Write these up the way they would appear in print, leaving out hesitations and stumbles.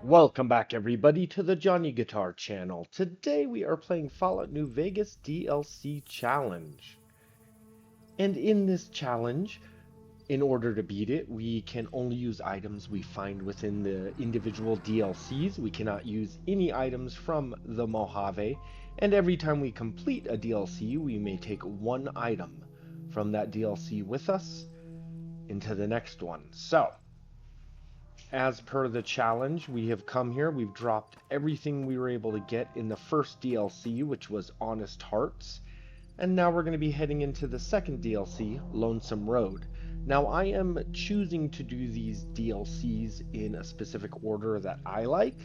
Welcome back, everybody, to the Johnny Guitar channel. Today we are playing Fallout New Vegas DLC Challenge. And in this challenge, in order to beat it, we can only use items we find within the individual DLCs. We cannot use any items from the Mojave. And every time we complete a DLC, we may take one item from that DLC with us into the next one. So, as per the challenge, we have come here, we've dropped everything we were able to get in the first DLC, which was Honest Hearts, and now we're going to be heading into the second DLC, Lonesome Road. Now, I am choosing to do these DLCs in a specific order that I like,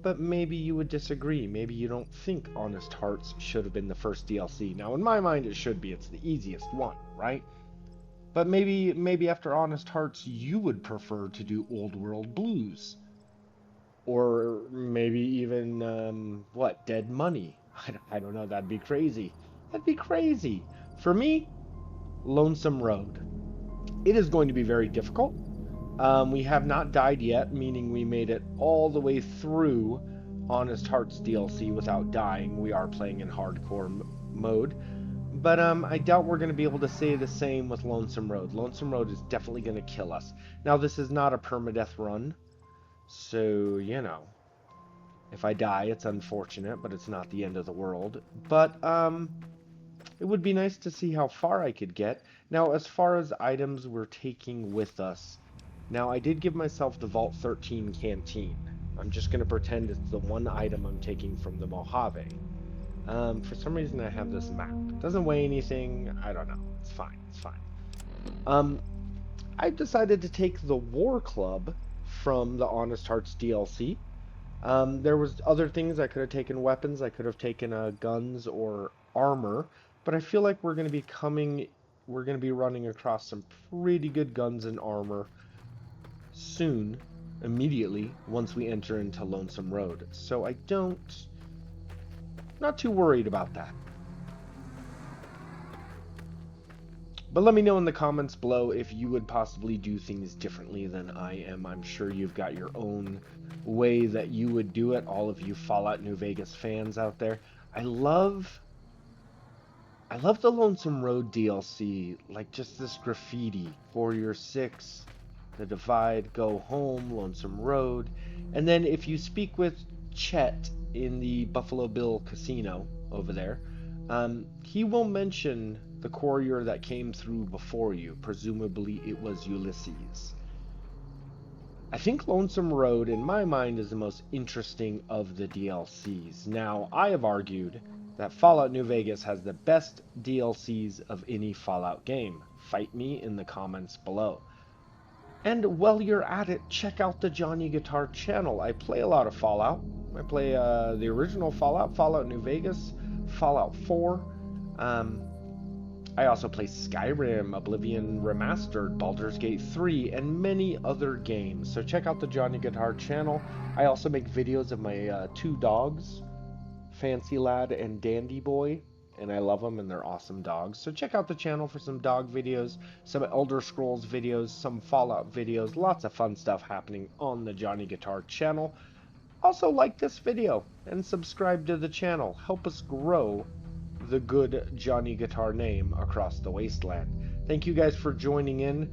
but maybe you would disagree. Maybe you don't think Honest Hearts should have been the first DLC. Now, in my mind, it should be. It's the easiest one, right? But maybe after Honest Hearts, you would prefer to do Old World Blues. Or maybe even, Dead Money. I don't know, that'd be crazy. That'd be crazy. For me, Lonesome Road. It is going to be very difficult. We have not died yet, meaning we made it all the way through Honest Hearts DLC without dying. We are playing in hardcore mode. But I doubt we're going to be able to say the same with Lonesome Road. Lonesome Road is definitely going to kill us. Now, this is not a permadeath run. So, if I die, it's unfortunate, but it's not the end of the world. But, it would be nice to see how far I could get. Now, as far as items we're taking with us. Now, I did give myself the Vault 13 canteen. I'm just going to pretend it's the one item I'm taking from the Mojave. For some reason I have this map. It doesn't weigh anything. I don't know. It's fine. It's fine. I've decided to take the War Club from the Honest Hearts DLC. There was other things. I could have taken weapons. I could have taken guns or armor. But I feel like we're going to be running across some pretty good guns and armor soon, immediately, once we enter into Lonesome Road. So not too worried about that. But let me know in the comments below if you would possibly do things differently than I am. I'm sure you've got your own way that you would do it, all of you Fallout New Vegas fans out there. I love the Lonesome Road DLC, like just this graffiti, Courier 6, The Divide, Go Home, Lonesome Road. And then if you speak with Chet in the Buffalo Bill Casino over there, he will mention the courier that came through before you. Presumably it was Ulysses. I think Lonesome Road, in my mind, is the most interesting of the DLCs. Now, I have argued that Fallout New Vegas has the best DLCs of any Fallout game. Fight me in the comments below. And while you're at it, check out the Johnny Guitar channel. I play a lot of Fallout. I play the original Fallout, Fallout New Vegas, Fallout 4. I also play Skyrim, Oblivion Remastered, Baldur's Gate 3, and many other games. So check out the Johnny Guitar channel. I also make videos of my two dogs, Fancy Lad and Dandy Boy. And I love them, and they're awesome dogs. So check out the channel for some dog videos, some Elder Scrolls videos, some Fallout videos, lots of fun stuff happening on the Johnny Guitar channel. Also like this video and subscribe to the channel. Help us grow the good Johnny Guitar name across the wasteland. Thank you guys for joining in.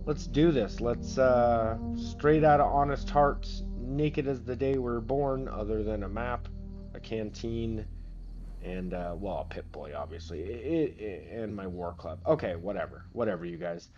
Let's do this. Let's straight out of Honest Hearts, naked as the day we were born, other than a map, a canteen, and a Pip-Boy, obviously, and my War Club. Okay, whatever, you guys.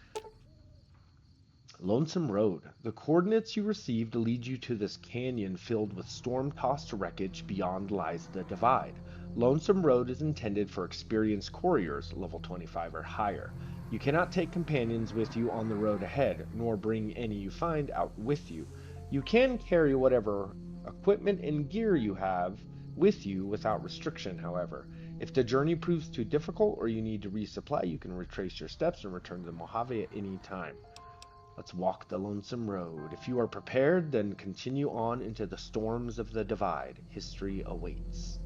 Lonesome Road. The coordinates you received lead you to this canyon filled with storm-tossed wreckage. Beyond lies the Divide. Lonesome Road is intended for experienced couriers, level 25 or higher. You cannot take companions with you on the road ahead, nor bring any you find out with you. You can carry whatever equipment and gear you have with you without restriction, however. If the journey proves too difficult or you need to resupply, you can retrace your steps and return to the Mojave at any time. Let's walk the Lonesome Road. If you are prepared, then continue on into the storms of the Divide. History awaits.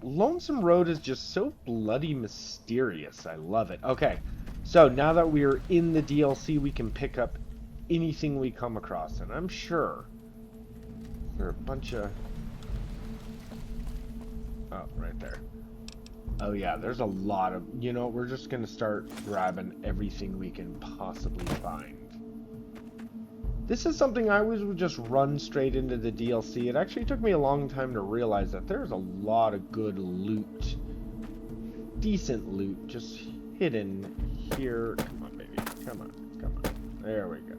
Lonesome Road is just so bloody mysterious. I love it. Okay, So now that we're in the DLC, we can pick up anything we come across, and I'm sure there are a bunch of... Oh, right there. Oh yeah, there's a lot of... You know, we're just gonna start grabbing everything we can possibly find. This is something I always would just run straight into the DLC. It actually took me a long time to realize that there's a lot of good loot. Decent loot just hidden here. Come on, baby. Come on. Come on. There we go.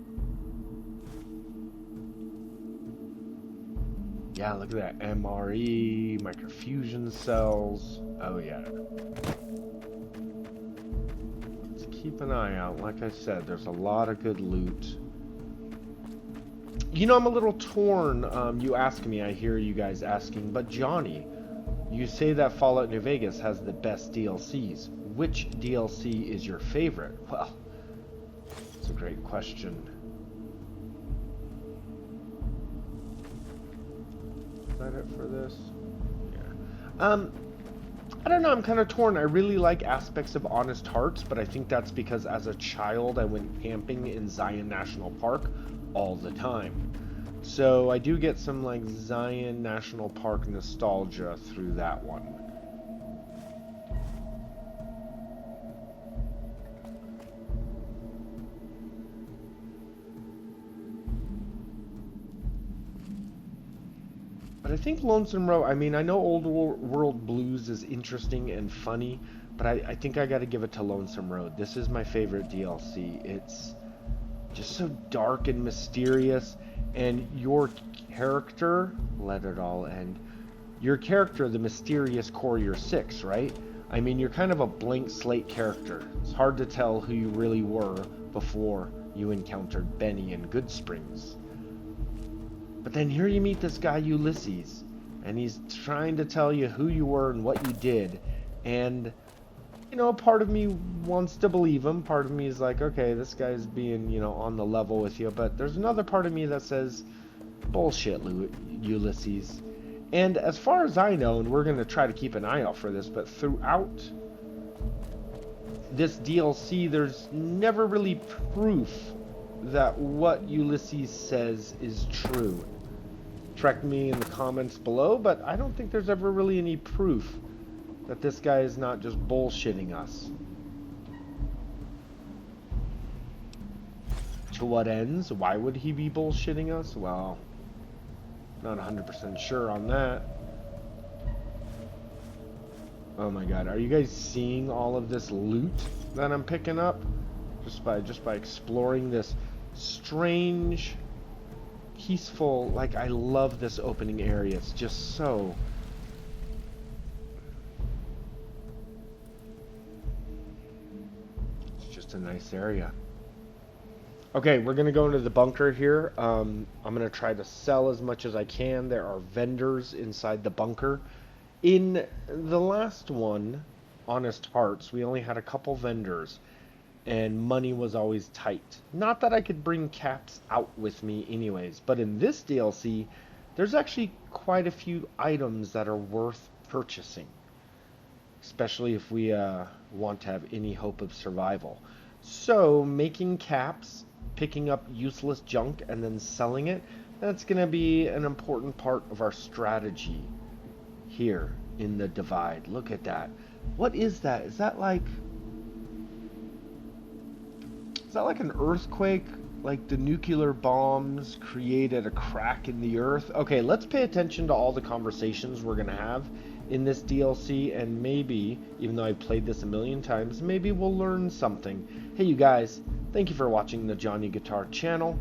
Yeah, look at that. MRE, microfusion cells. Oh, yeah. Let's keep an eye out. Like I said, there's a lot of good loot. You know, I'm a little torn. You ask me, I hear you guys asking, but Johnny, you say that Fallout New Vegas has the best DLCs. Which DLC is your favorite? Well, it's a great question. Is that it for this? Yeah. I don't know, I'm kind of torn. I really like aspects of Honest Hearts, but I think that's because as a child I went camping in Zion National Park all the time. So I do get some like Zion National Park nostalgia through that one. But I think Lonesome Road, I mean, I know Old World Blues is interesting and funny, but I think I got to give it to Lonesome Road. This is my favorite DLC. It's just so dark and mysterious, and your character, let it all end, your character, the mysterious Courier 6, right? I mean, you're kind of a blank slate character. It's hard to tell who you really were before you encountered Benny in Goodsprings. But then here you meet this guy Ulysses, and he's trying to tell you who you were and what you did, and you know, part of me wants to believe him. Part of me is like, okay, this guy's being, you know, on the level with you. But there's another part of me that says, bullshit, Ulysses. And as far as I know, and we're going to try to keep an eye out for this, but throughout this DLC, there's never really proof that what Ulysses says is true. Correct me in the comments below, but I don't think there's ever really any proof that this guy is not just bullshitting us. To what ends? Why would he be bullshitting us? Well, not 100% sure on that. Oh my god, are you guys seeing all of this loot that I'm picking up? Just by exploring this strange, peaceful, like, I love this opening area. It's just so... a nice area. Okay, we're gonna go into the bunker here. I'm gonna try to sell as much as I can. There are vendors inside the bunker. In the last one, Honest Hearts, we only had a couple vendors and money was always tight. Not that I could bring caps out with me anyways, but in this DLC there's actually quite a few items that are worth purchasing, especially if we want to have any hope of survival. So making caps, picking up useless junk and then selling it, that's going to be an important part of our strategy here in the Divide. Look at that. What is that? Is that like an earthquake? Like the nuclear bombs created a crack in the earth? Okay, let's pay attention to all the conversations we're going to have in this DLC, and maybe, even though I've played this a million times, maybe we'll learn something. Hey you guys, thank you for watching the Johnny Guitar channel.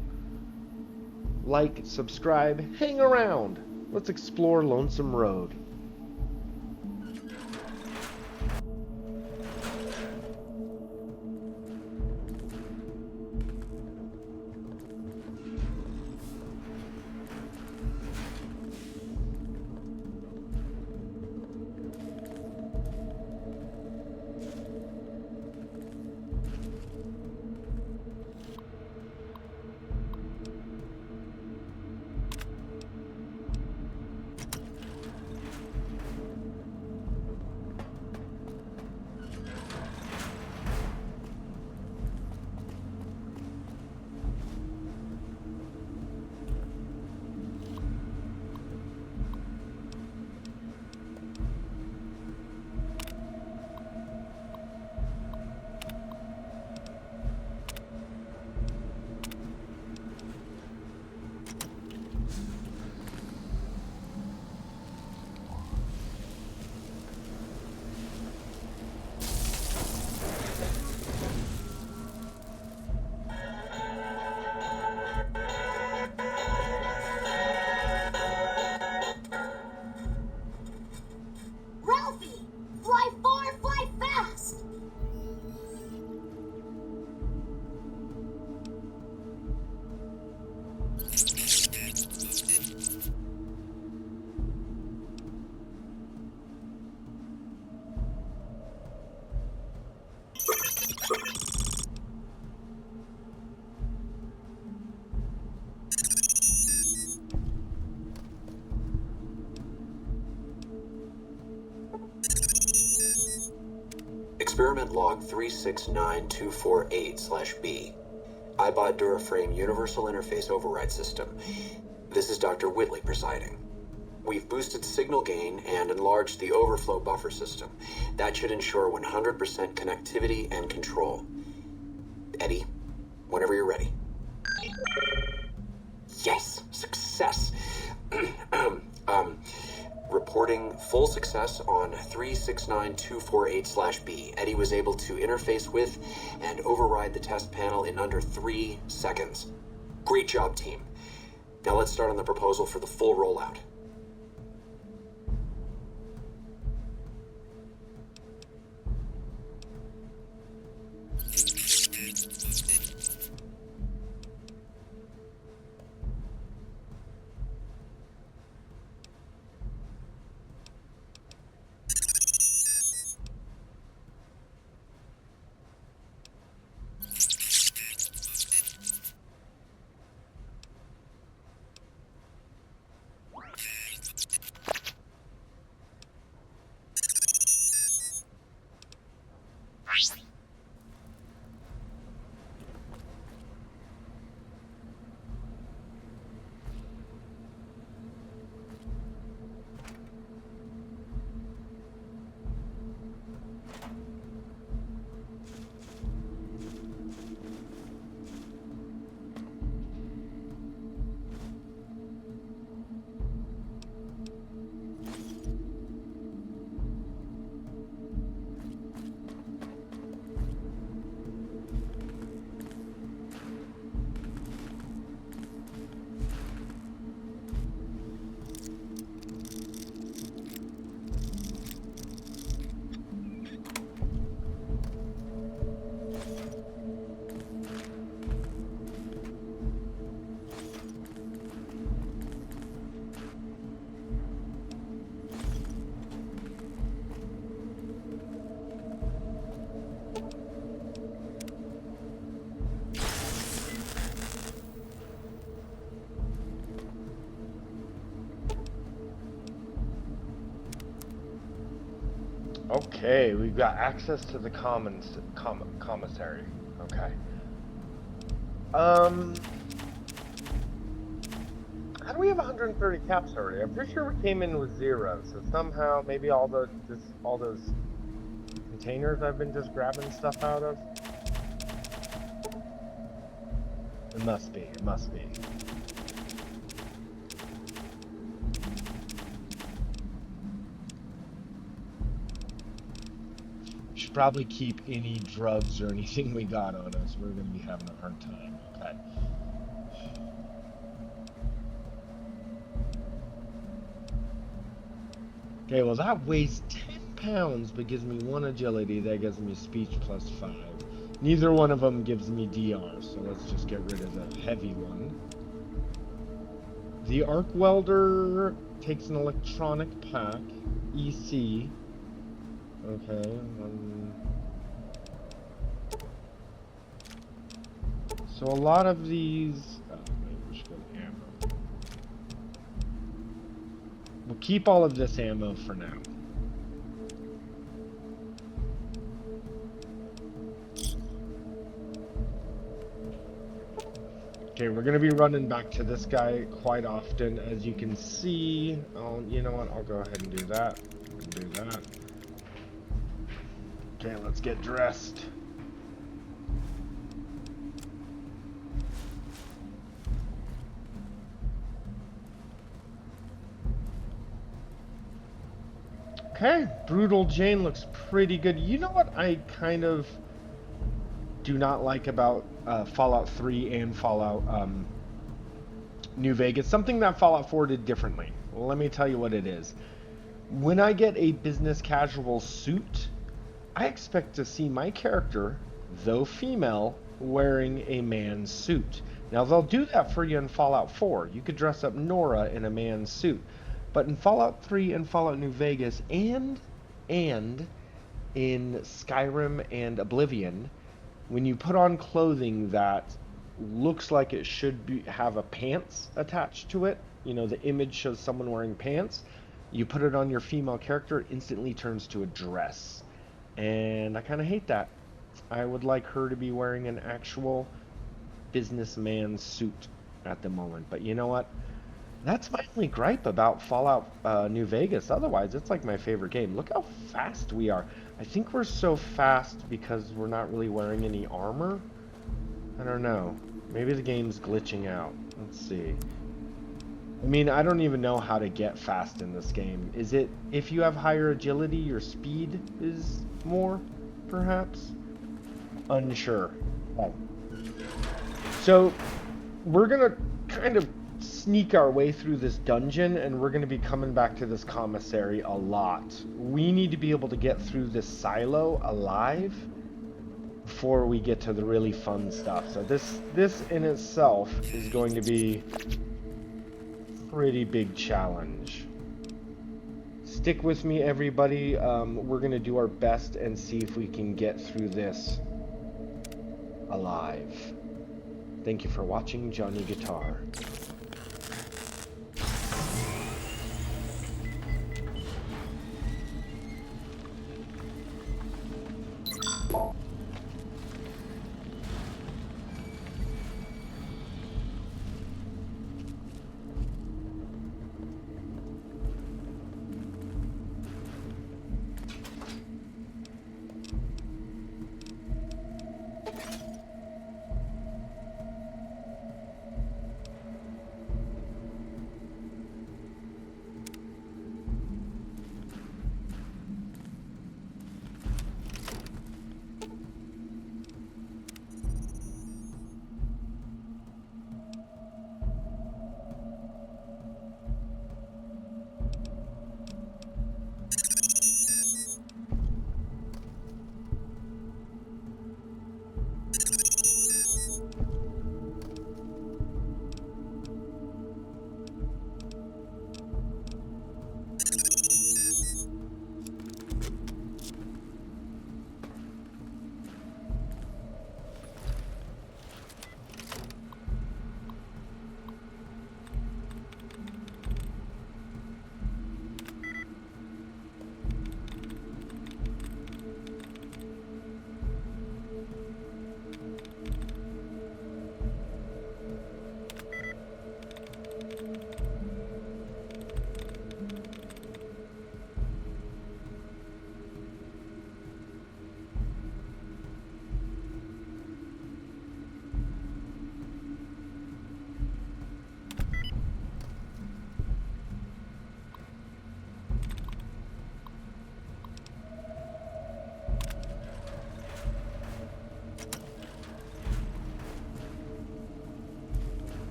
Like, subscribe, hang around. Let's explore Lonesome Road. Experiment log 369248/B. iBot Duraframe Universal Interface Override System. This is Dr. Whitley presiding. We've boosted signal gain and enlarged the overflow buffer system. That should ensure 100% connectivity and control. Eddie, whenever you're ready. Yes, success. Reporting full success on 369248/B. Eddie was able to interface with and override the test panel in under 3 seconds. Great job, team. Now let's start on the proposal for the full rollout. Okay, we've got access to the commissary. Okay. How do we have 130 caps already? I'm pretty sure we came in with 0, so somehow maybe all those containers I've been just grabbing stuff out of. It must be. It must be. Should probably keep any drugs or anything we got on us. We're going to be having a hard time. Okay. Okay, well that weighs 10 pounds but gives me 1 agility. That gives me speech plus 5. Neither one of them gives me DR, so let's just get rid of the heavy one. The arc welder takes an electronic pack. EC. Okay. So a lot of these... Oh, maybe we should go to ammo. We'll keep all of this ammo for now. Okay, we're going to be running back to this guy quite often, as you can see. Oh, you know what? I'll go ahead and do that. Do that. Okay, let's get dressed. Okay, Brutal Jane looks pretty good. You know what I kind of do not like about Fallout 3 and Fallout New Vegas? Something that Fallout 4 did differently. Well, let me tell you what it is. When I get a business casual suit, I expect to see my character, though female, wearing a man's suit. Now, they'll do that for you in Fallout 4. You could dress up Nora in a man's suit. But in Fallout 3 and Fallout New Vegas and in Skyrim and Oblivion, when you put on clothing that looks like it should have a pants attached to it, you know, the image shows someone wearing pants, you put it on your female character, it instantly turns to a dress. And I kind of hate that. I would like her to be wearing an actual businessman suit at the moment. But you know what? That's my only gripe about Fallout New Vegas. Otherwise, it's like my favorite game. Look how fast we are. I think we're so fast because we're not really wearing any armor. I don't know. Maybe the game's glitching out. Let's see. I mean, I don't even know how to get fast in this game. Is it if you have higher agility, your speed is more, perhaps? Unsure. Oh. So, we're gonna kind of sneak our way through this dungeon, and we're gonna be coming back to this commissary a lot. We need to be able to get through this silo alive before we get to the really fun stuff. So this in itself is going to be a pretty big challenge. Stick with me, everybody. We're gonna do our best and see if we can get through this alive. Thank you for watching Johnny Guitar.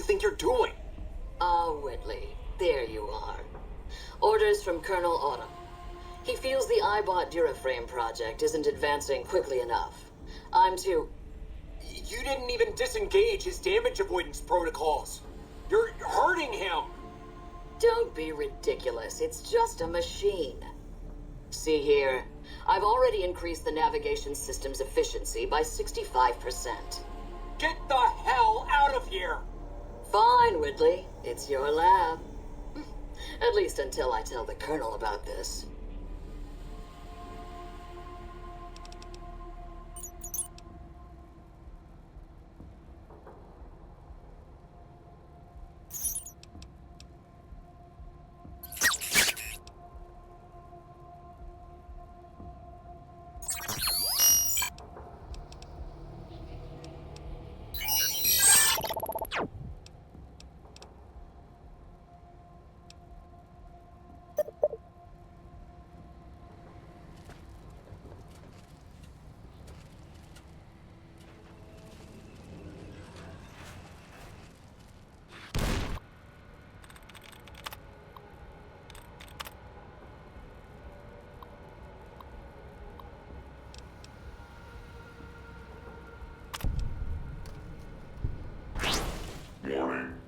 think you're doing? Ah, Whitley, there you are. Orders from Colonel Autumn. He feels the iBot Duraframe project isn't advancing quickly enough. I'm to... You didn't even disengage his damage avoidance protocols. You're hurting him. Don't be ridiculous. It's just a machine. See here. I've already increased the navigation system's efficiency by 65%. Get the hell out of here! Fine, Whitley. It's your lab. At least until I tell the Colonel about this. Warning.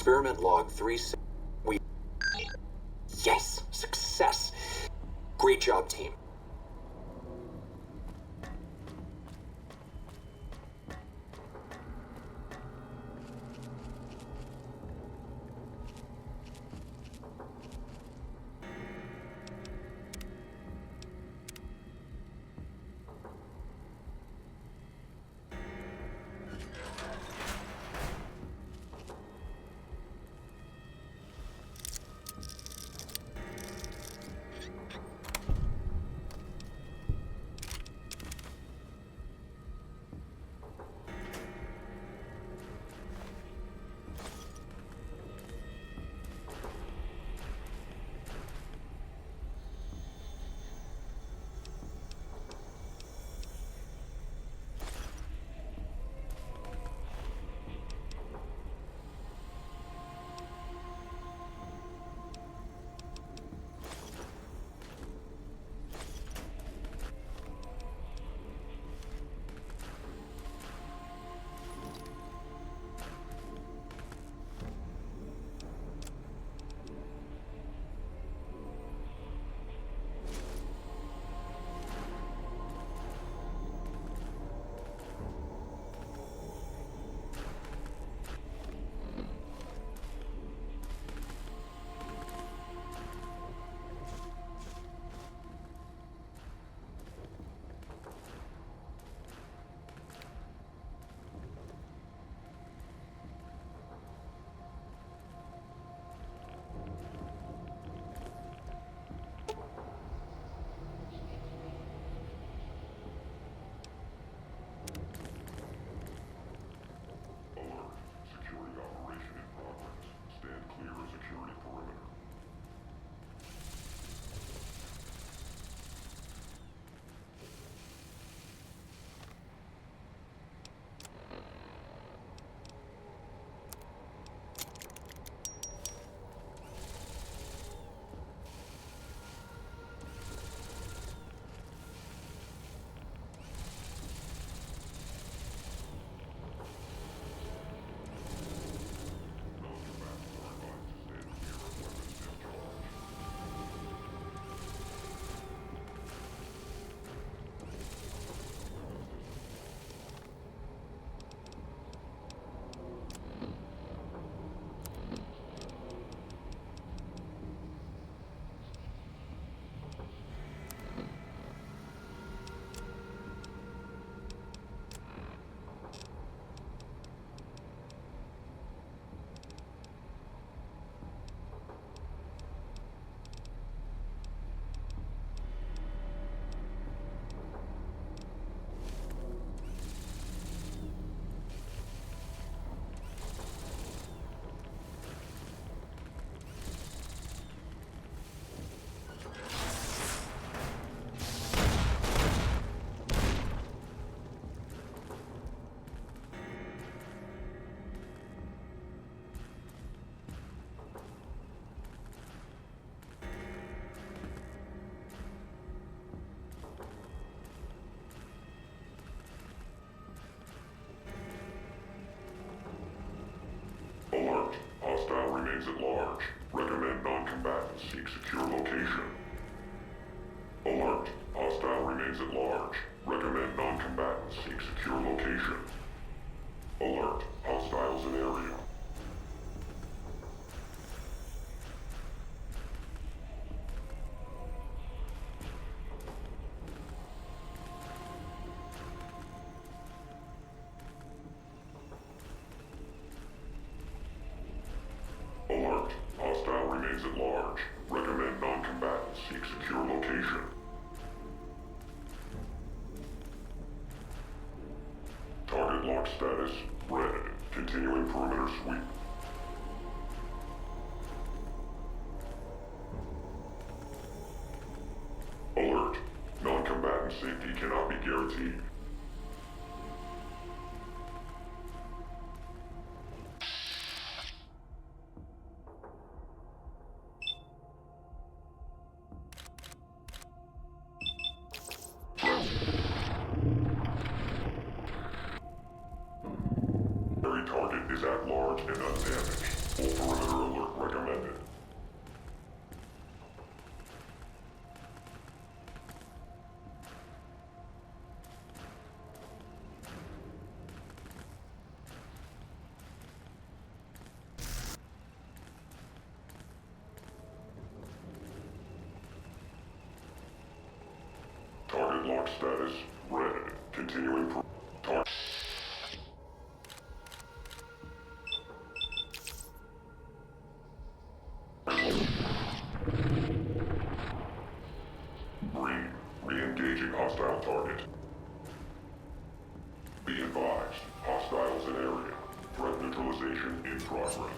Experiment log 3. We... Yes! Success! Great job, team. Hostile remains at large. Recommend non-combatants seek secure location. Alert. Hostile remains at large. Recommend non-combatants seek secure location. Alert. Hostiles in area. Alert. Hostile remains at large. Recommend non-combatants seek secure location. Target lock status. Red. Continuing perimeter sweep. Alert. Non-combatant safety cannot be guaranteed. Every target is at large and undamaged. Full perimeter alert recommended. Target lock status red. Continuing target. Green. Re-engaging hostile target. Be advised. Hostiles in area. Threat neutralization in progress.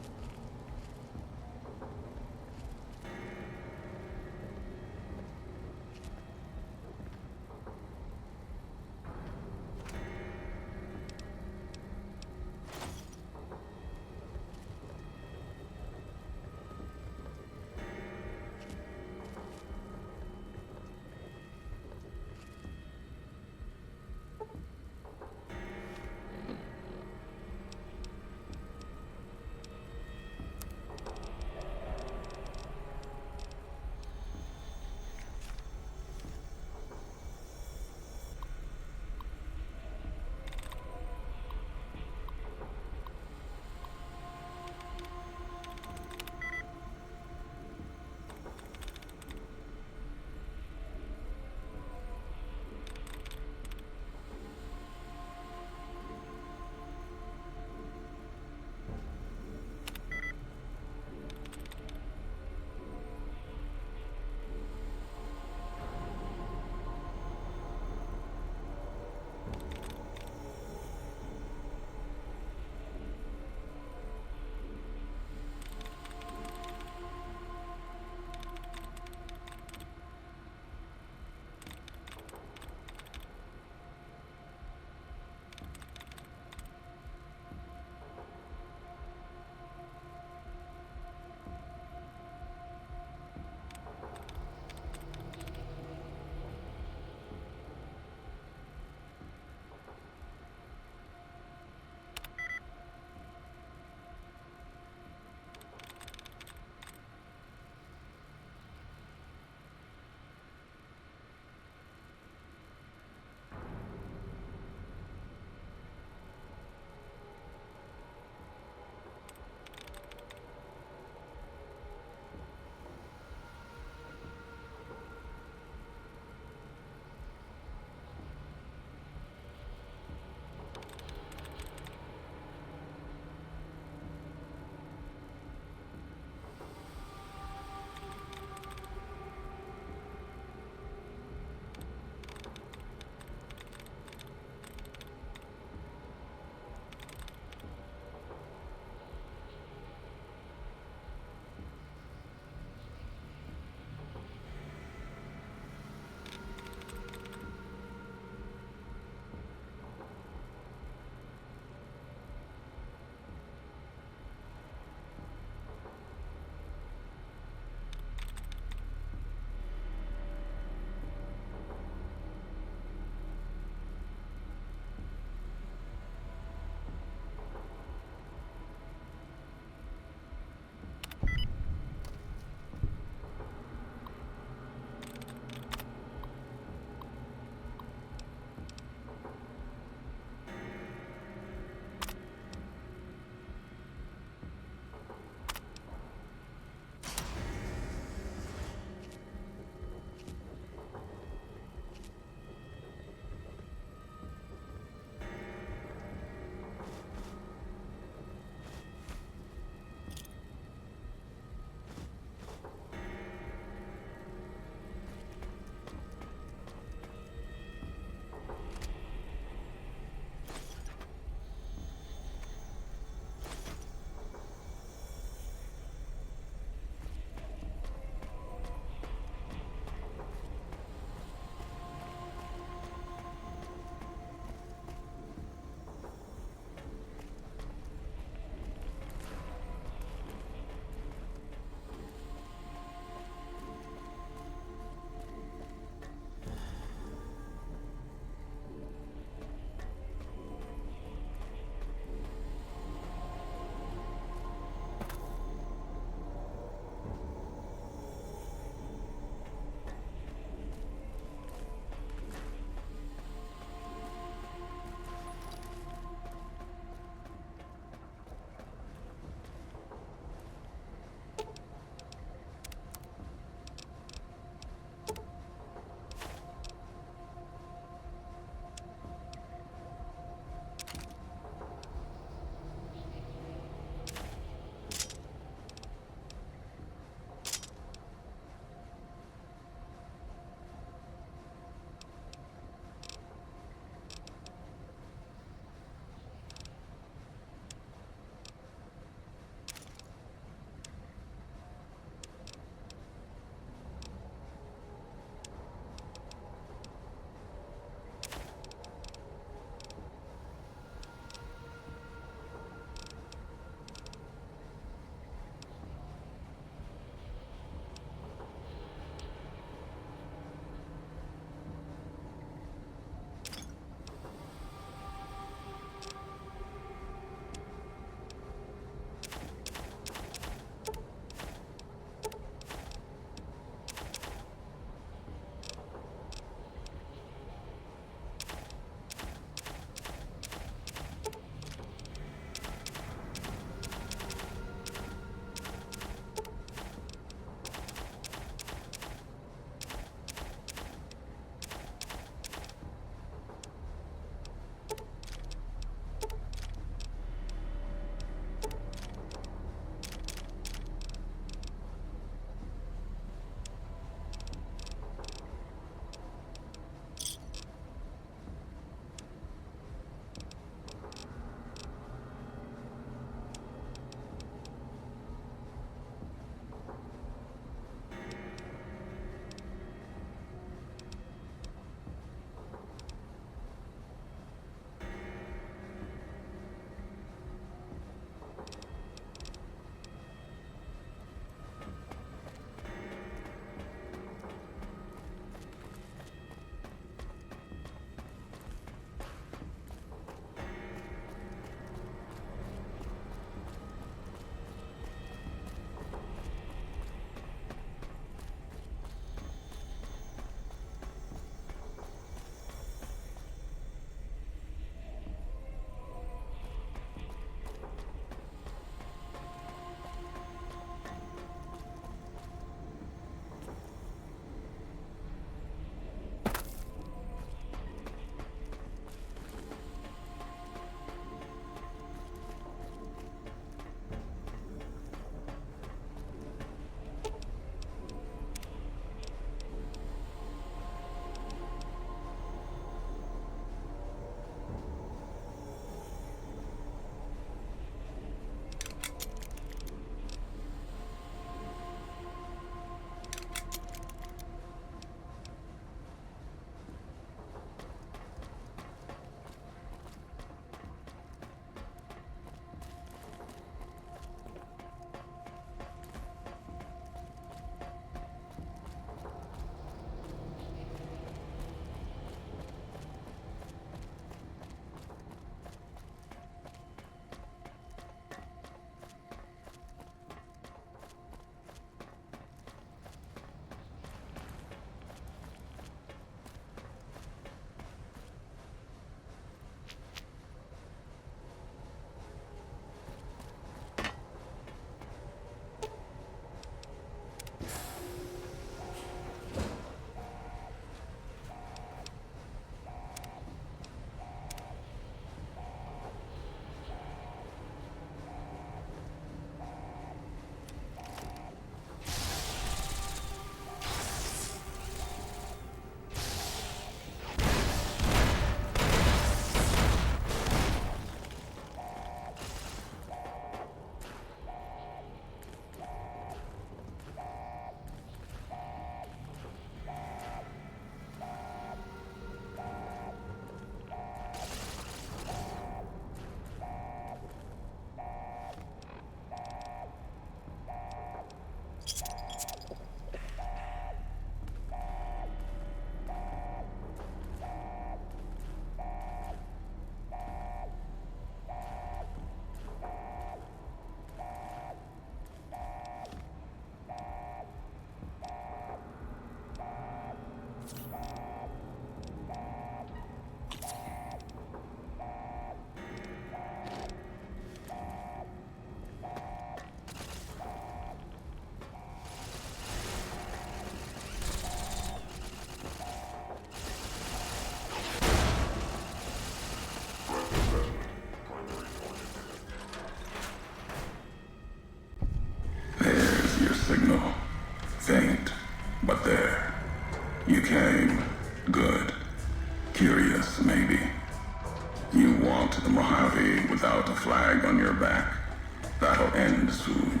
soon.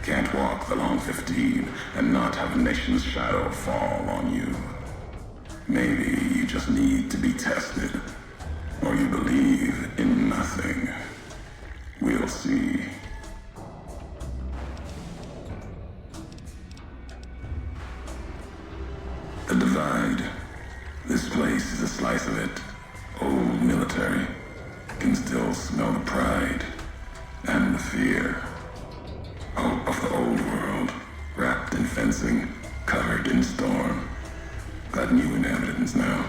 Can't walk the long 15 and not have a nation's shadow fall on you. Maybe you just need to be tested, or you believe in nothing. We'll see. The Divide. This place is a slice of it. Old military. Can still smell the pride and the fear. Hope of the old world, wrapped in fencing, covered in storm. Got new inhabitants now,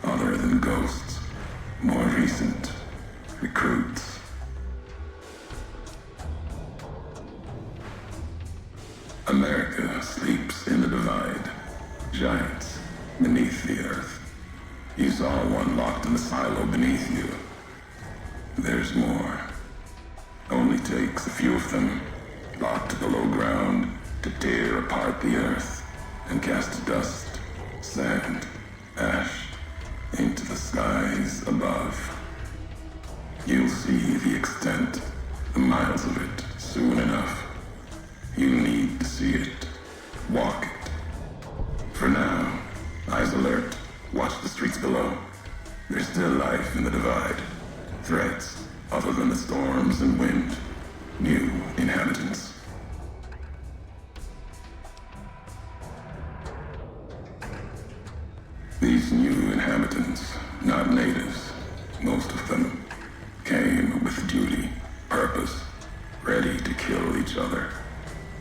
other than ghosts, more recent recruits. America sleeps in the Divide. Giants beneath the earth. You saw one locked in the silo beneath you. There's more. Only takes a few of them, locked below ground, to tear apart the earth and cast dust, sand, ash into the skies above. You'll see the extent, the miles of it, soon enough. You need to see it. Walk it. For now, eyes alert. Watch the streets below. There's still life in the Divide. Threats, other than the storms and wind. New inhabitants. These new inhabitants, not natives, most of them, came with duty, purpose, ready to kill each other.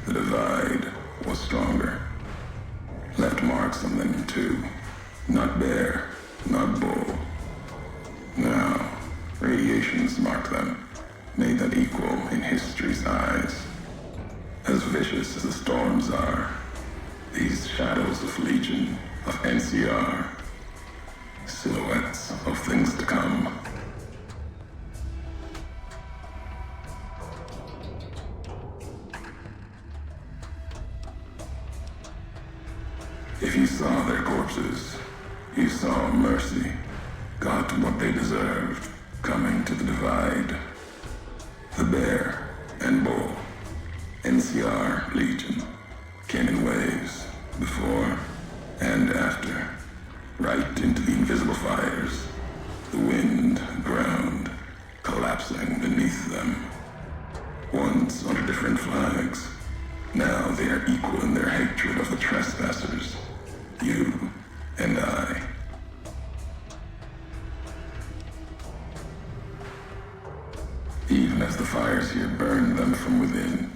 The Divide was stronger. Left marks on them too. Not bear, not bull. Now, radiations mark them, made them equal in history's eyes. As vicious as the storms are, these shadows of Legion, of NCR, silhouettes of things to come. If you saw their corpses, you saw mercy, got what they deserved, coming to the Divide. The bear and bull, NCR Legion, came in waves, before and after, right into the invisible fires, the wind, ground, collapsing beneath them. Once under different flags, now they are equal in their hatred of the trespassers. You and I. Even as the fires here burned them from within,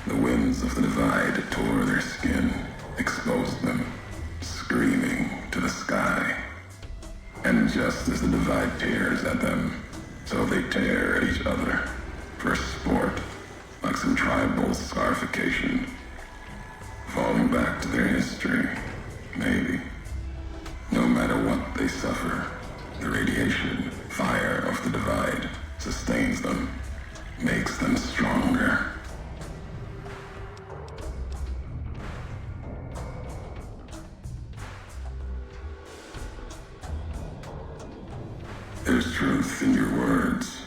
the winds of the Divide tore their skin, exposed them, screaming to the sky. And just as the Divide tears at them, so they tear at each other, for sport, like some tribal scarification. Falling back to their history, maybe. No matter what they suffer, the radiation, fire of the Divide sustains them, makes them stronger. There's truth in your words,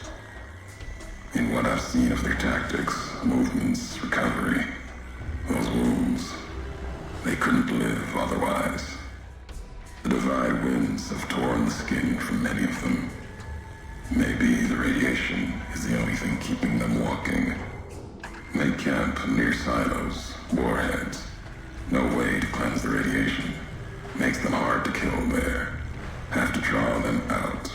in what I've seen of their tactics, movements, recovery, those wounds. They couldn't live otherwise. The Divide winds have torn the skin from many of them. Maybe the radiation is the only thing keeping them walking. They camp near silos, warheads. No way to cleanse the radiation. Makes them hard to kill there. Have to draw them out.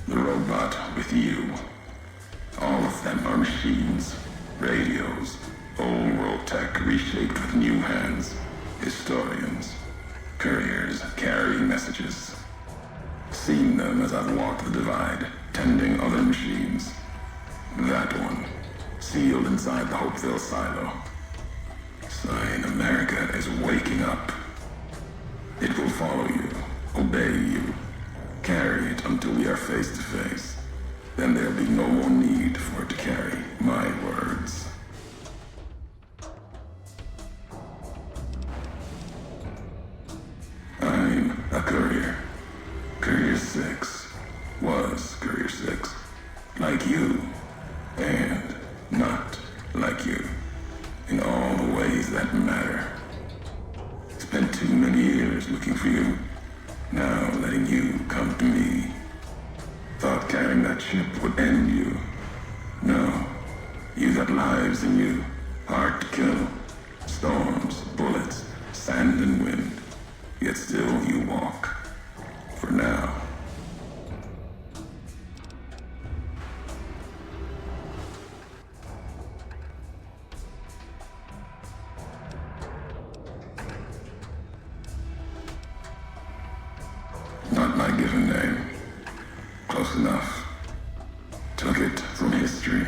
The robot with you. All of them are machines, radios, old world tech reshaped with new hands, historians, couriers carrying messages. Seen them as I've walked the Divide, tending other machines. That one, sealed inside the Hopeville silo. Sign America is waking up. It will follow you, obey you, carry it until we are face to face. Then there'll be no more need for it to carry my words. I'm a courier. Courier 6 was Courier 6. like you, and not like you, in all the ways that matter. Spent too many years looking for you, now letting you come to me. Thought carrying that ship would end you. No, you got lives in you, hard to kill. Storms, bullets, sand and wind, yet still you walk. For now. Not my given name. Close enough. Took it from history.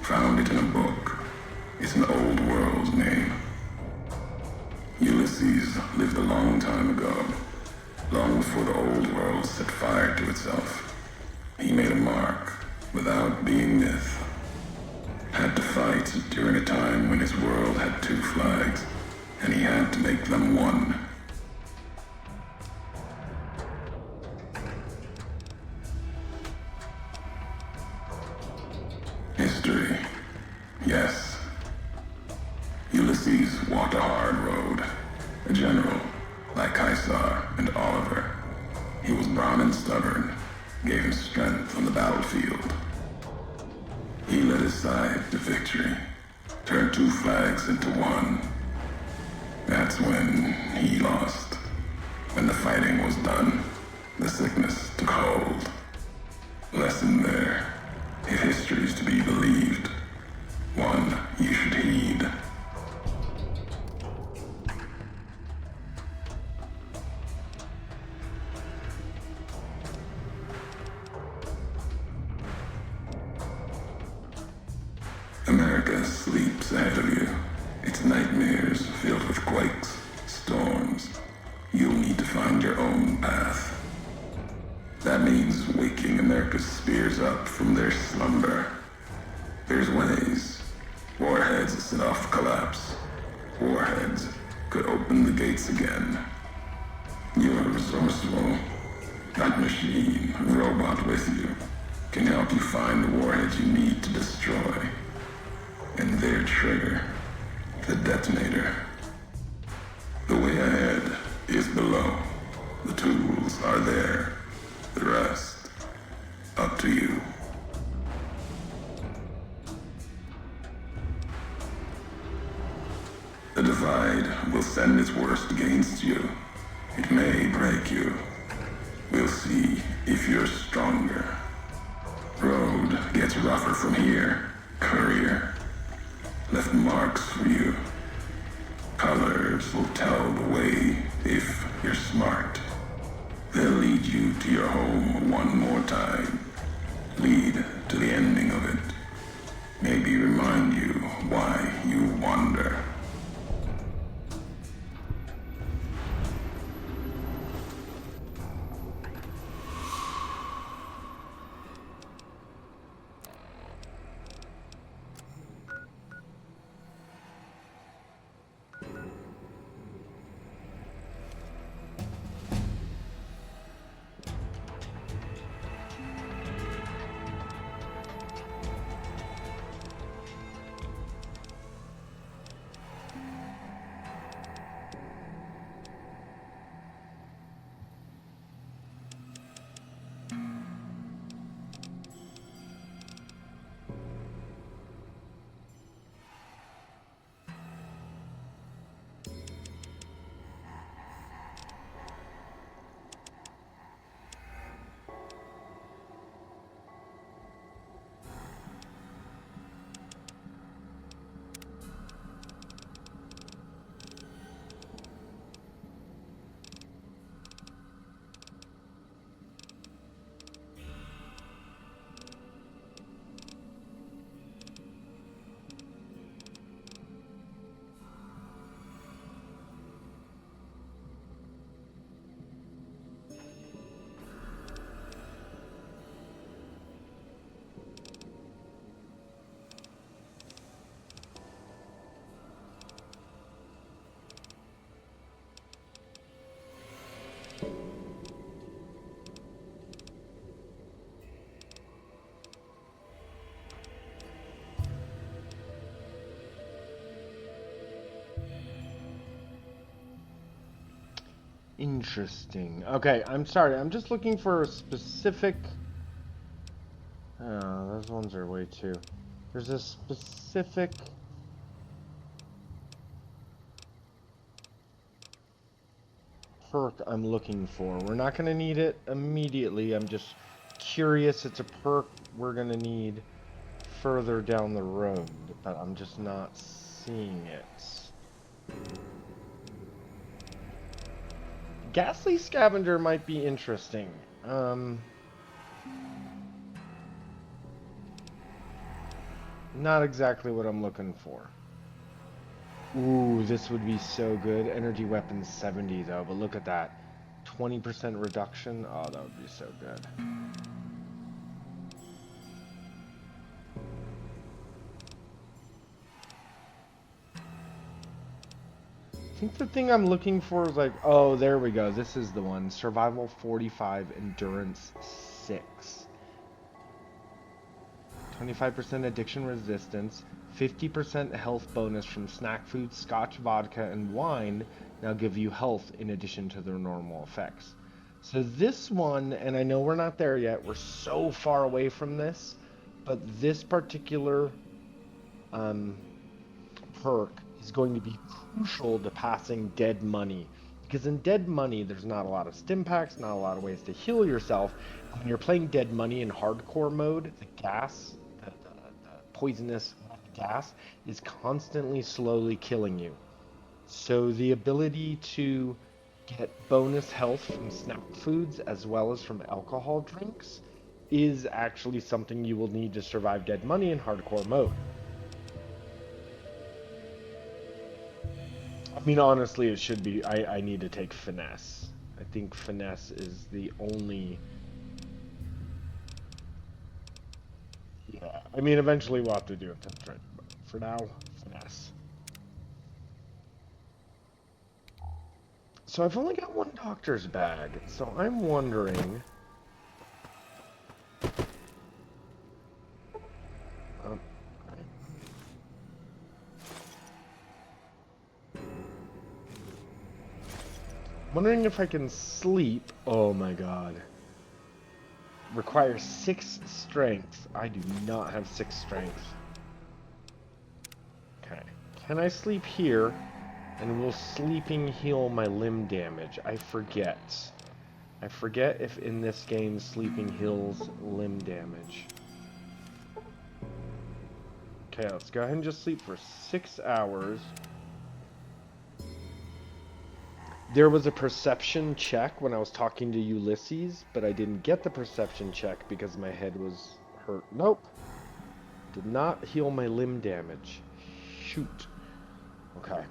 Found it in a book. It's an old world name. Ulysses lived a long time ago. Long before the old world set fire to itself. He made a mark without being myth. Had to fight during a time when his world had two flags, and he had to make them one. History. Yes. Ulysses walked a hard road. A general, like Caesar and Oliver. He was brown and stubborn, gave him strength on the battlefield. He led his side to victory, turned two flags into one. That's when he lost. When the fighting was done, the sickness took hold. Lesson there. If history's to be believed, one you should heed. America sleeps ahead of you. Its nightmares filled with quakes, storms. You'll need to find your own path. That means waking America's spears up from their slumber. There's ways. Warheads set off collapse. Warheads could open the gates again. You're resourceful. That machine, robot with you, can help you find the warheads you need to destroy. And their trigger, the detonator. The way ahead is below. The tools are there. The rest, up to you. The divide will send its worst against you. It may break you. We'll see if you're stronger. Road gets rougher from here. Courier. Left marks for you. Colors will tell the way if you're smart. They'll lead you to your home one more time. Lead to the ending of it. Maybe remind you why you wander. Interesting. Okay, I'm sorry. I'm just looking for a specific... Oh, those ones are way too... There's a specific... perk I'm looking for. We're not going to need it immediately. I'm just curious. It's a perk we're going to need further down the road, but I'm just not seeing it. Ghastly Scavenger might be interesting. Not exactly what I'm looking for. Ooh, this would be so good. Energy weapons 70 though, but look at that. 20% reduction. Oh, that would be so good. I think the thing I'm looking for is like, oh, there we go. This is the one. Survival 45, Endurance 6. 25% addiction resistance, 50% health bonus from snack food, scotch, vodka, and wine now give you health in addition to their normal effects. So this one, and I know we're not there yet, we're so far away from this, but this particular perk is going to be crucial to passing Dead Money. Because in Dead Money, there's not a lot of stim packs, not a lot of ways to heal yourself. And when you're playing Dead Money in hardcore mode, the gas, the poisonous gas, is constantly slowly killing you. So the ability to get bonus health from snack foods as well as from alcohol drinks is actually something you will need to survive Dead Money in hardcore mode. I mean, honestly, it should be. I need to take Finesse. I think Finesse is the only... Yeah, I mean, eventually we'll have to do Infiltrate, but for now, Finesse. So I've only got one doctor's bag, so I'm wondering... wondering if I can sleep. Oh my god. Requires 6 strength. I do not have 6 strength. Okay. Can I sleep here? And will sleeping heal my limb damage? I forget. I forget if in this game sleeping heals limb damage. Okay, let's go ahead and just sleep for 6 hours. There was a perception check when I was talking to Ulysses, but I didn't get the perception check because my head was hurt. Nope. Did not heal my limb damage. Shoot. Okay.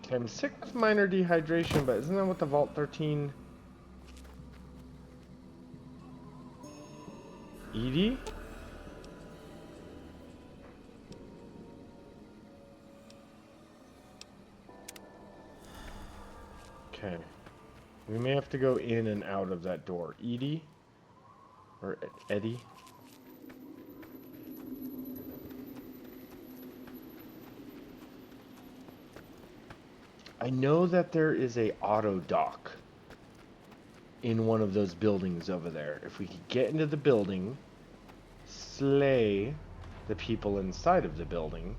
Okay, I'm sick with minor dehydration, but isn't that what the Vault 13... Edie? Okay. We may have to go in and out of that door. Edie? Or Eddie? I know that there is a auto dock in one of those buildings over there. If we could get into the building, slay the people inside of the building,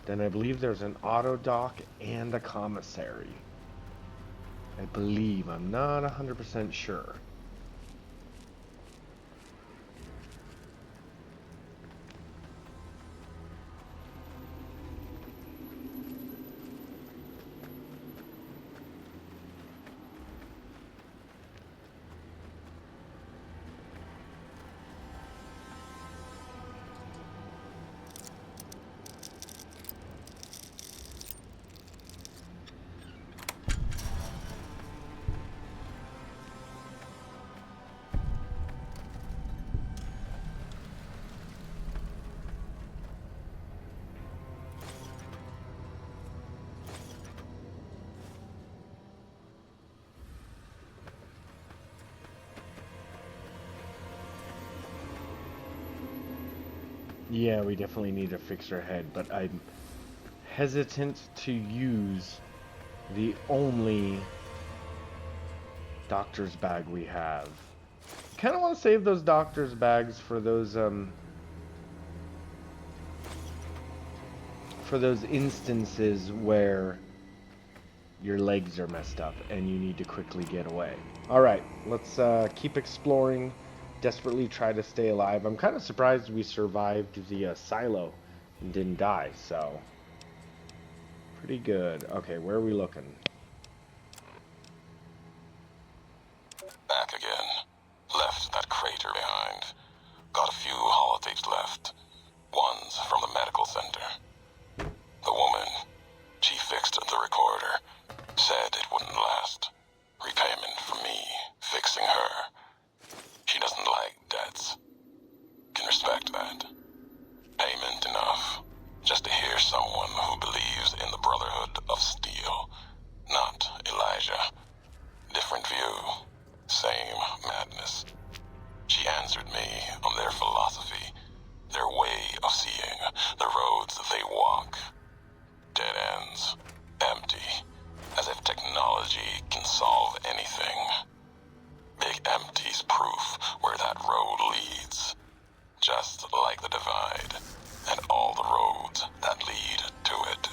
then I believe there's an auto dock and a commissary. I believe. I'm not 100% sure. Yeah, we definitely need to fix her head, but I'm hesitant to use the only doctor's bag we have. Kind of want to save those doctor's bags for those instances where your legs are messed up and you need to quickly get away. All right, let's keep exploring. Desperately try to stay alive. I'm kind of surprised we survived the silo and didn't die, so pretty good. Okay, where are we looking? Back again. Left that crater behind. Got a few holotapes left. One's from the medical center. The woman, she fixed the recorder. Said it wouldn't last. Repayment for me, fixing her. She doesn't like debts. Can respect that. Payment enough. Just to hear someone who believes in the Brotherhood of Steel. Not Elijah. Different view. Same madness. She answered me on their philosophy, their way of seeing, the roads they walk. Dead ends. Empty. As if technology can solve anything. Big empty's proof where that road leads. Just like the divide, and all the roads that lead to it.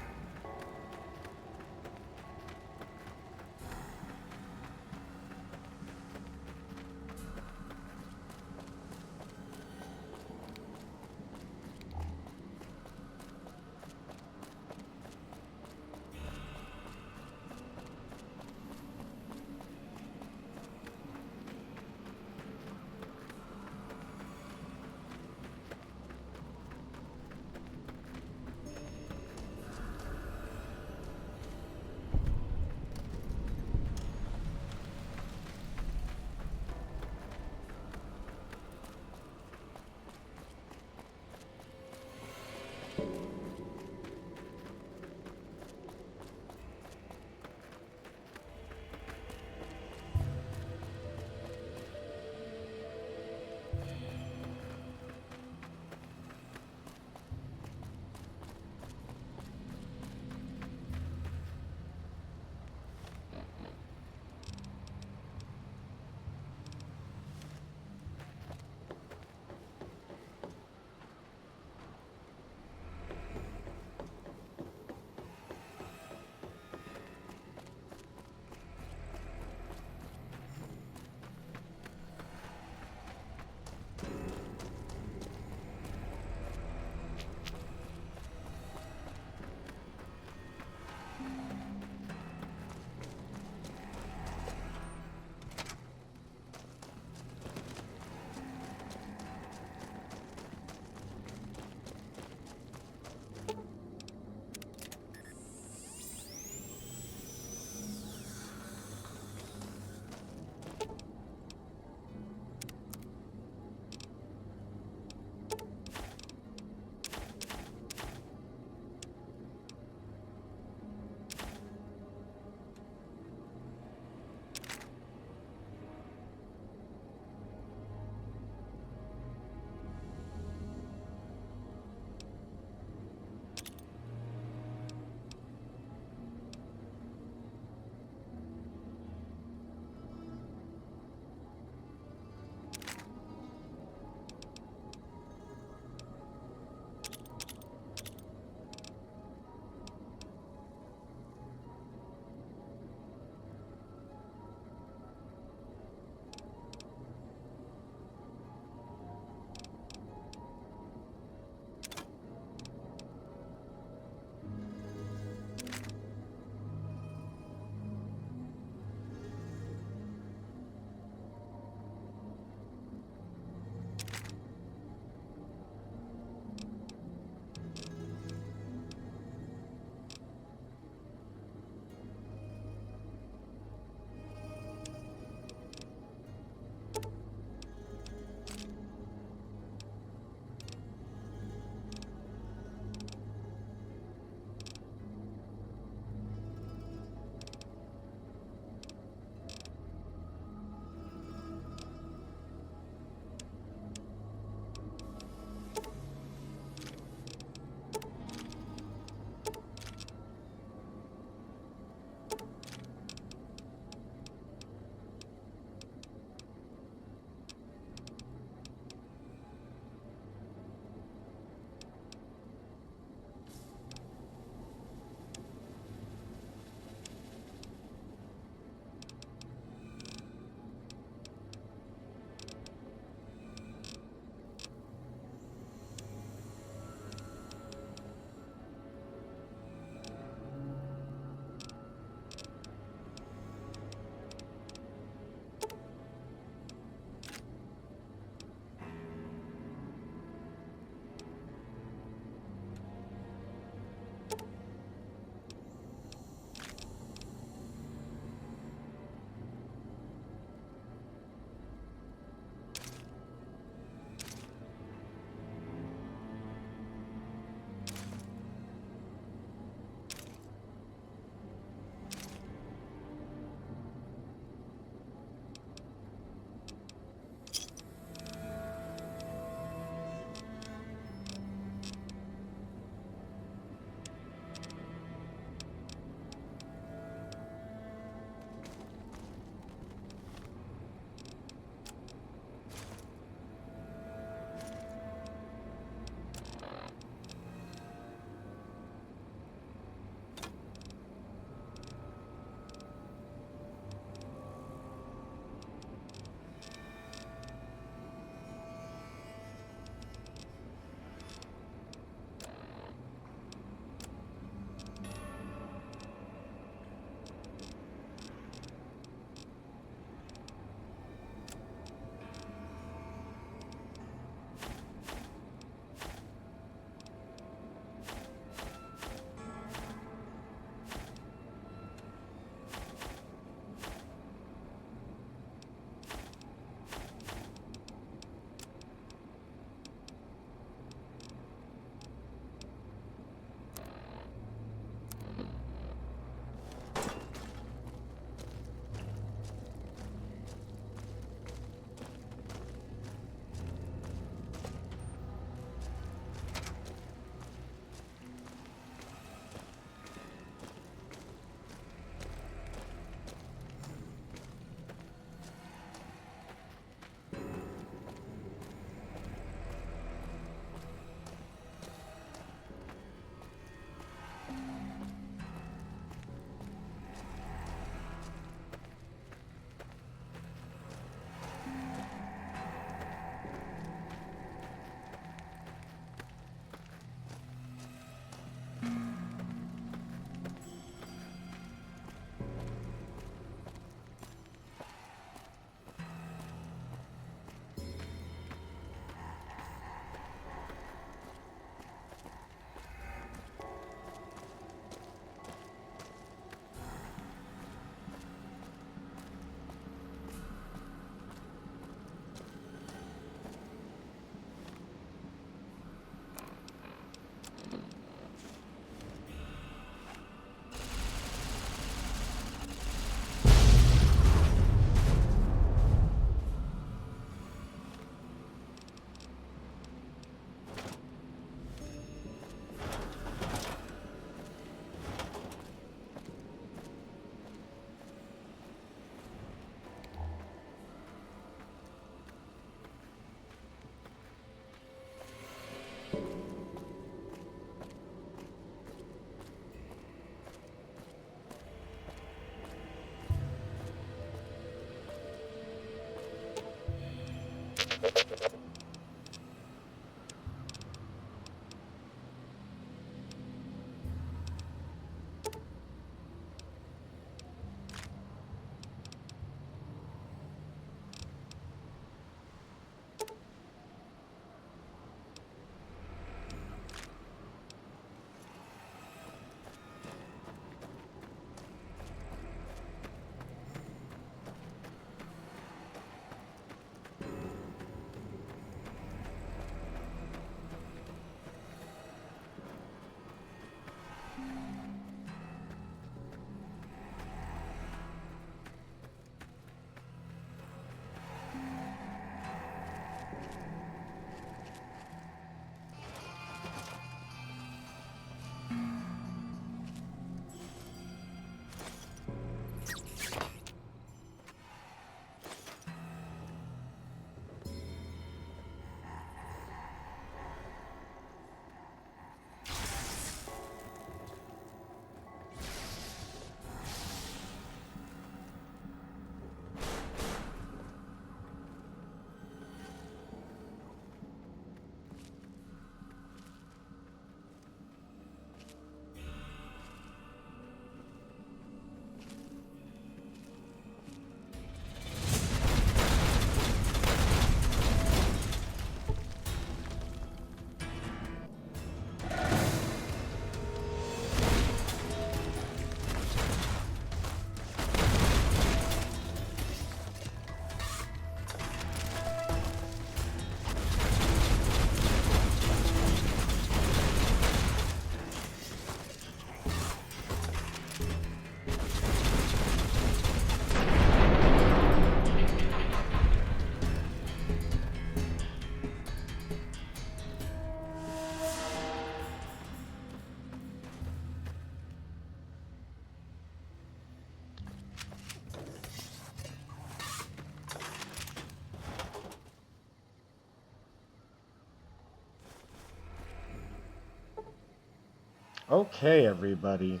Okay, everybody.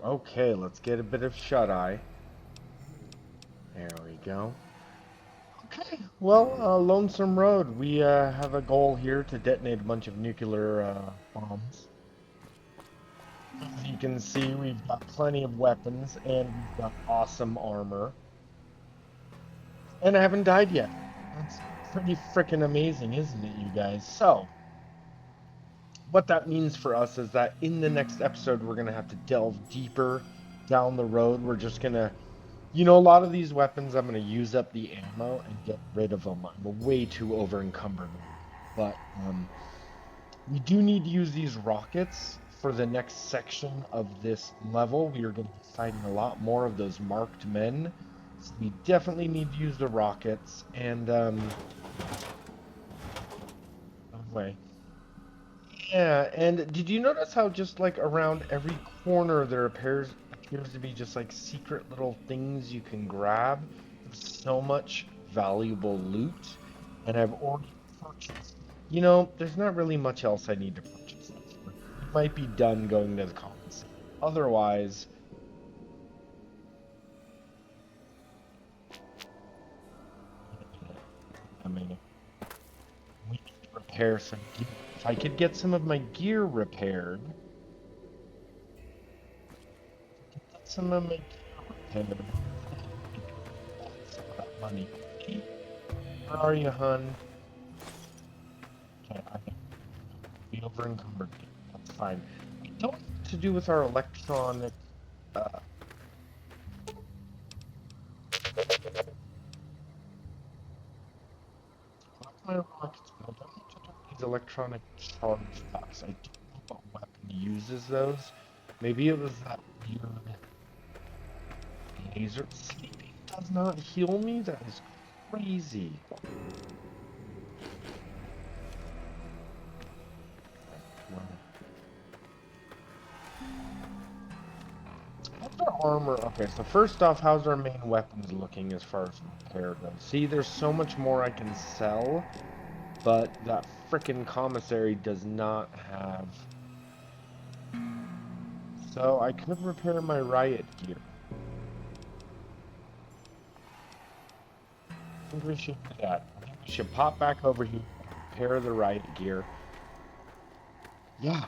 Okay, let's get a bit of shut-eye. There we go. Okay, well, Lonesome Road, we have a goal here to detonate a bunch of nuclear bombs. As you can see, we've got plenty of weapons, and we've got awesome armor. And I haven't died yet. That's pretty freaking amazing, isn't it, you guys? So, what that means for us is that in the next episode, we're going to have to delve deeper down the road. We're just going to, a lot of these weapons, I'm going to use up the ammo and get rid of them. I'm way too over encumbered. But we do need to use these rockets for the next section of this level. We are going to be fighting a lot more of those marked men. So we definitely need to use the rockets. And, anyway. Yeah, and did you notice how just like around every corner there appears to be just like secret little things you can grab? There's so much valuable loot, and I've already purchased. There's not really much else I need to purchase. We might be done going to the commons. Otherwise, I mean, we need to repair some gear. If I could get some of my gear repaired. Some of my gear repaired. Some of that money. Where are you, hun? Okay, I can be over encumbered. That's fine. We don't know what to do with our electronic. Collect my rockets, but I don't know what to do with these electronic charge packs. I don't know what weapon uses those. Maybe it was that weird laser. Sleeping does not heal me? That is crazy. How's our armor? Okay, so first off, how's our main weapons looking as far as repair goes? See, there's so much more I can sell, but that frickin' commissary does not have. So I could repair my riot gear. I think we should do that. I think we should pop back over here, repair the riot gear. Yeah.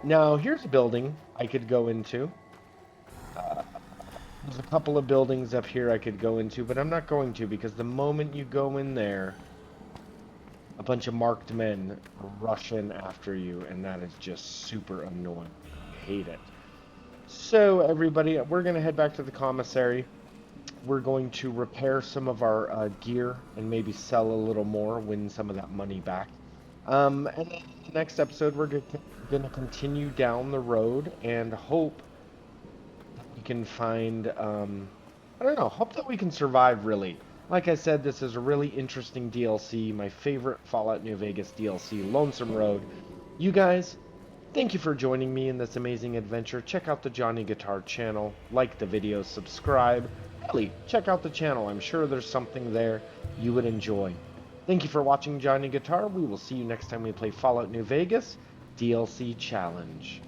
Now, here's a building I could go into. There's a couple of buildings up here I could go into, but I'm not going to because the moment you go in there, a bunch of marked men rush in after you, and that is just super annoying. I hate it. So, everybody, we're going to head back to the commissary. We're going to repair some of our gear and maybe sell a little more, win some of that money back. And then in the next episode, we're going to continue down the road and hope we can find, I don't know, hope that we can survive, really. Like I said, this is a really interesting DLC, my favorite Fallout New Vegas DLC, Lonesome Road. You guys, thank you for joining me in this amazing adventure. Check out the Johnny Guitar channel, like the video, subscribe. Really, check out the channel. I'm sure there's something there you would enjoy. Thank you for watching Johnny Guitar. We will see you next time we play Fallout New Vegas DLC Challenge.